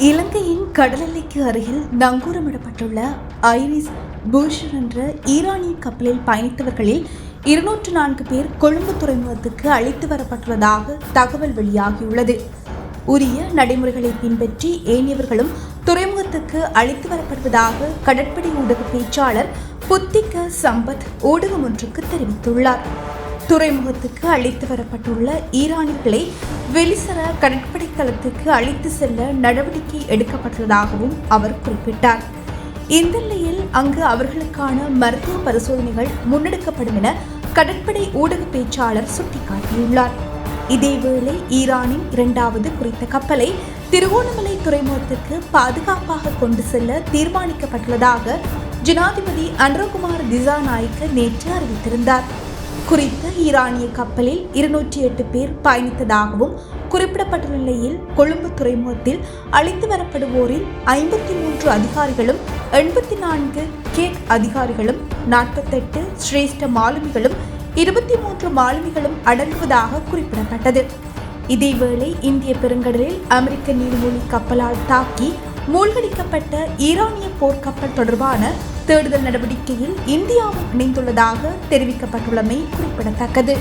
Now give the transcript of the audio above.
இலங்கையின் கடல் எல்லைக்கு அருகில் நங்கூரமிடப்பட்டுள்ள ஐரிஸ் பூஷர் என்ற ஈரானிய கப்பலில் பயணித்தவர்களில் 204 பேர் கொழும்பு துறைமுகத்துக்கு அழைத்து வரப்பட்டுள்ளதாக தகவல் வெளியாகியுள்ளது. உரிய நடைமுறைகளை பின்பற்றி ஏனையவர்களும் துறைமுகத்துக்கு அழைத்து வரப்படுவதாக கடற்படை ஊடக பேச்சாளர் புத்திக சம்பத் ஊடகம் ஒன்றுக்கு தெரிவித்துள்ளார். துறைமுகத்துக்கு அழைத்து வரப்பட்டுள்ள ஈரானியர்களை வெலிசர கடற்படை தளத்துக்கு அழைத்து செல்ல நடவடிக்கை எடுக்கப்பட்டுள்ளதாகவும் அவர் குறிப்பிட்டார். இந்த நிலையில் அங்கு அவர்களுக்கான மருத்துவ பரிசோதனைகள் முன்னெடுக்கப்படும் என கடற்படை ஊடக பேச்சாளர் சுட்டிக்காட்டியுள்ளார். இதேவேளை ஈரானின் இரண்டாவது குறித்த கப்பலை திருகோணமலை துறைமுகத்திற்கு பாதுகாப்பாக கொண்டு செல்ல தீர்மானிக்கப்பட்டுள்ளதாக ஜனாதிபதி அனுரகுமார் திசாநாயக்க நேற்று அறிவித்திருந்தார். குறித்த ஈரானிய கப்பலில் 208 பேர் பயணித்ததாகவும் குறிப்பிடப்பட்டுள்ள நிலையில் கொழும்பு துறைமுகத்தில் அழைத்து வரப்படுவோரில் 53 அதிகாரிகளும் 84 கேட் அதிகாரிகளும் 48 சிரேஷ்ட மாலுமிகளும் 23 மாலுமிகளும் அடங்குவதாக குறிப்பிடப்பட்டது. இதேவேளை இந்திய பெருங்கடலில் அமெரிக்க நீர்மூழ்கி கப்பலால் தாக்கி மூழ்கடிக்கப்பட்ட ஈரானிய போர்க்கப்பல் தொடர்பான தேடுதல் நடவடிக்கையில் இந்தியாவும் இணைந்துள்ளதாக தெரிவிக்கப்பட்டுள்ளமை குறிப்பிடத்தக்கது.